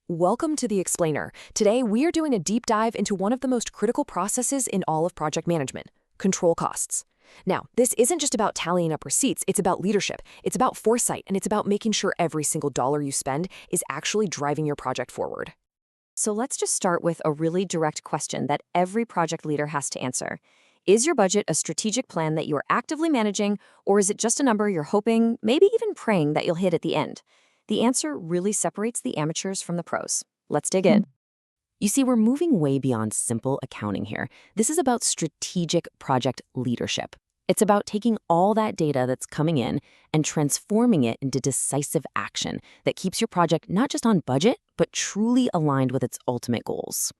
Welcome to The Explainer. Today, we are doing a deep dive into one of the most critical processes in all of project management, control costs. Now, this isn't just about tallying up receipts, it's about leadership, it's about foresight, and it's about making sure every single dollar you spend is actually driving your project forward. So let's just start with a really direct question that every project leader has to answer. Is your budget a strategic plan that you are actively managing, or is it just a number you're hoping, maybe even praying that you'll hit at the end? The answer really separates the amateurs from the pros. Let's dig in. You see, we're moving way beyond simple accounting here. This is about strategic project leadership. It's about taking all that data that's coming in and transforming it into decisive action that keeps your project not just on budget, but truly aligned with its ultimate goals.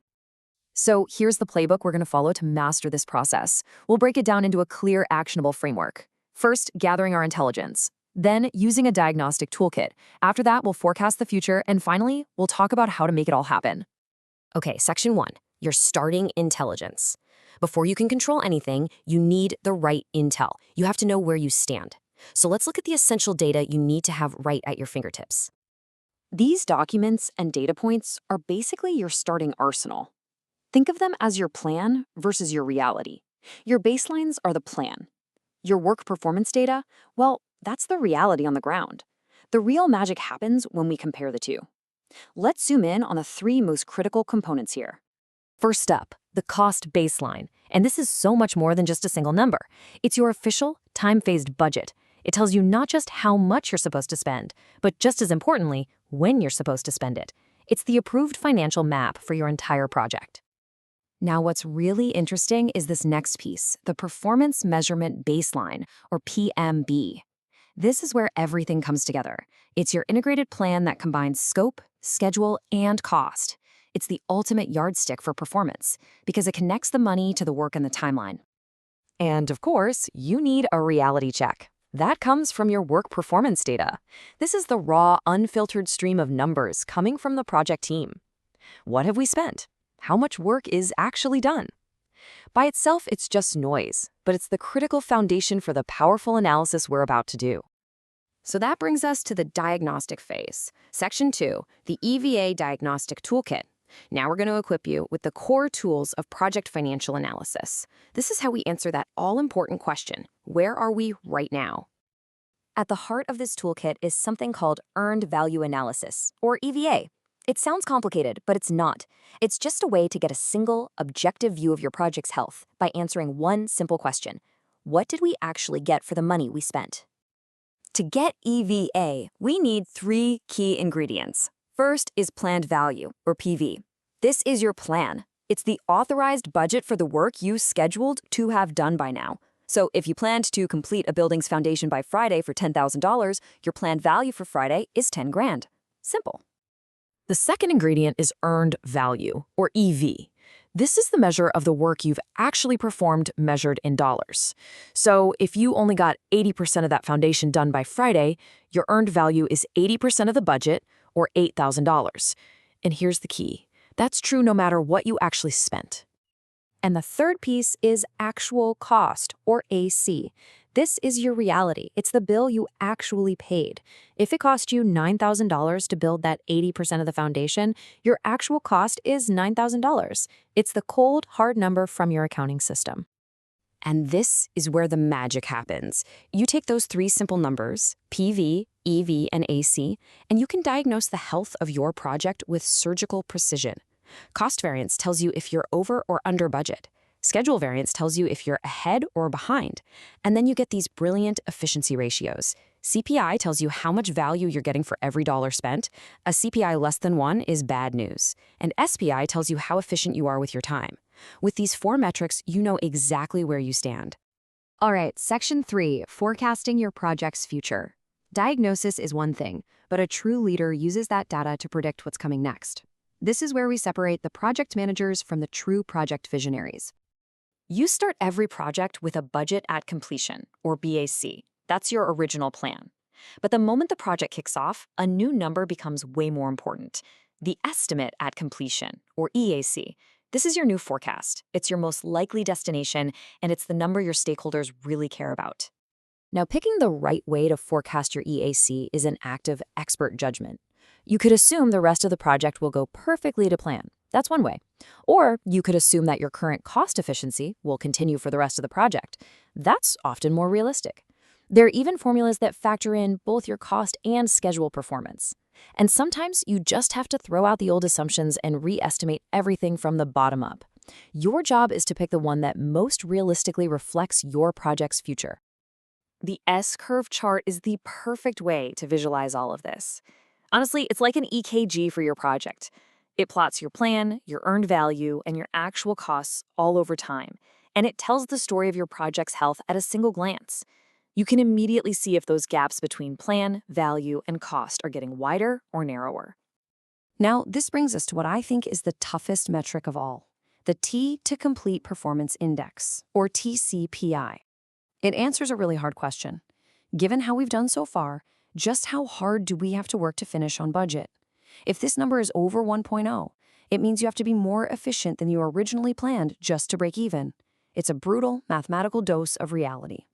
So here's the playbook we're going to follow to master this process. We'll break it down into a clear, actionable framework. First, gathering our intelligence. Then, using a diagnostic toolkit. After that, we'll forecast the future. And finally, we'll talk about how to make it all happen. Okay, section 1, your starting intelligence. Before you can control anything, you need the right intel. You have to know where you stand. So let's look at the essential data you need to have right at your fingertips. These documents and data points are basically your starting arsenal. Think of them as your plan versus your reality. Your baselines are the plan. Your work performance data, well, that's the reality on the ground. The real magic happens when we compare the two. Let's zoom in on the three most critical components here. First up, the cost baseline. And this is so much more than just a single number. It's your official, time-phased budget. It tells you not just how much you're supposed to spend, but just as importantly, when you're supposed to spend it. It's the approved financial map for your entire project. Now, what's really interesting is this next piece, the Performance Measurement Baseline, or PMB. This is where everything comes together. It's your integrated plan that combines scope, schedule, and cost. It's the ultimate yardstick for performance because it connects the money to the work and the timeline. And of course, you need a reality check. That comes from your work performance data. This is the raw, unfiltered stream of numbers coming from the project team. What have we spent? How much work is actually done? By itself, it's just noise, but it's the critical foundation for the powerful analysis we're about to do. So that brings us to the diagnostic phase. Section 2, the EVA Diagnostic Toolkit. Now we're going to equip you with the core tools of project financial analysis. This is how we answer that all-important question, where are we right now? At the heart of this toolkit is something called Earned Value Analysis, or EVA. It sounds complicated, but it's not. It's just a way to get a single, objective view of your project's health by answering one simple question. What did we actually get for the money we spent? To get EVA, we need three key ingredients. First is planned value, or PV. This is your plan. It's the authorized budget for the work you scheduled to have done by now. So if you planned to complete a building's foundation by Friday for $10,000, your planned value for Friday is 10 grand. Simple. The second ingredient is earned value, or EV. This is the measure of the work you've actually performed measured in dollars. So if you only got 80% of that foundation done by Friday, your earned value is 80% of the budget, or $8,000. And here's the key. That's true no matter what you actually spent. And the third piece is actual cost, or AC. This is your reality. It's the bill you actually paid. If it cost you $9,000 to build that 80% of the foundation, your actual cost is $9,000. It's the cold, hard number from your accounting system. And this is where the magic happens. You take those three simple numbers, PV, EV, and AC, and you can diagnose the health of your project with surgical precision. Cost variance tells you if you're over or under budget. Schedule variance tells you if you're ahead or behind. And then you get these brilliant efficiency ratios. CPI tells you how much value you're getting for every dollar spent. A CPI less than 1 is bad news. And SPI tells you how efficient you are with your time. With these four metrics, you know exactly where you stand. All right, section 3, forecasting your project's future. Diagnosis is one thing, but a true leader uses that data to predict what's coming next. This is where we separate the project managers from the true project visionaries. You start every project with a budget at completion, or BAC. That's your original plan. But the moment the project kicks off, a new number becomes way more important. The estimate at completion, or EAC. This is your new forecast. It's your most likely destination, and it's the number your stakeholders really care about. Now, picking the right way to forecast your EAC is an act of expert judgment. You could assume the rest of the project will go perfectly to plan. That's one way. Or you could assume that your current cost efficiency will continue for the rest of the project. That's often more realistic. There are even formulas that factor in both your cost and schedule performance. And sometimes you just have to throw out the old assumptions and re-estimate everything from the bottom up. Your job is to pick the one that most realistically reflects your project's future. The S-curve chart is the perfect way to visualize all of this. Honestly, it's like an EKG for your project. It plots your plan, your earned value, and your actual costs all over time, and it tells the story of your project's health at a single glance. You can immediately see if those gaps between plan, value, and cost are getting wider or narrower. Now, this brings us to what I think is the toughest metric of all, the T to Complete Performance Index, or TCPI. It answers a really hard question. Given how we've done so far, just how hard do we have to work to finish on budget? If this number is over 1.0, it means you have to be more efficient than you originally planned just to break even. It's a brutal mathematical dose of reality.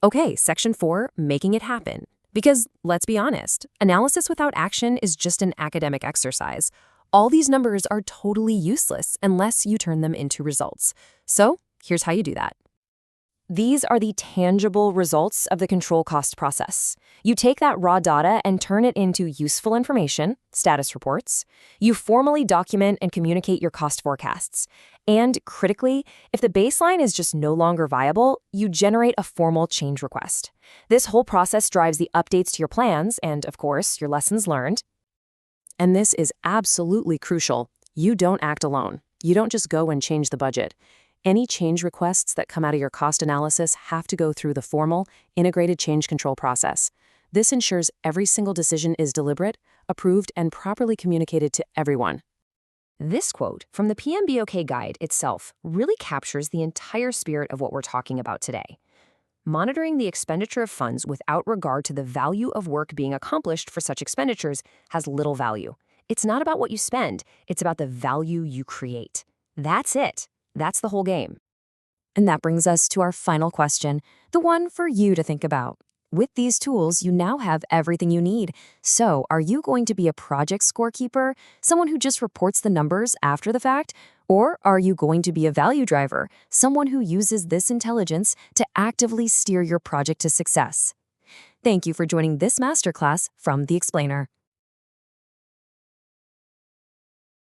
Okay, Section 4, making it happen. Because, let's be honest, analysis without action is just an academic exercise. All these numbers are totally useless unless you turn them into results. So, here's how you do that. These are the tangible results of the control cost process. You take that raw data and turn it into useful information, status reports. You formally document and communicate your cost forecasts. And critically, if the baseline is just no longer viable, you generate a formal change request. This whole process drives the updates to your plans and, of course, your lessons learned. And this is absolutely crucial. You don't act alone. You don't just go and change the budget. Any change requests that come out of your cost analysis have to go through the formal, integrated change control process. This ensures every single decision is deliberate, approved, and properly communicated to everyone. This quote from the PMBOK guide itself really captures the entire spirit of what we're talking about today. Monitoring the expenditure of funds without regard to the value of work being accomplished for such expenditures has little value. It's not about what you spend, it's about the value you create. That's it. That's the whole game. And that brings us to our final question, the one for you to think about. With these tools, you now have everything you need. So, are you going to be a project scorekeeper, someone who just reports the numbers after the fact? Or are you going to be a value driver, someone who uses this intelligence to actively steer your project to success? Thank you for joining this masterclass from The Explainer.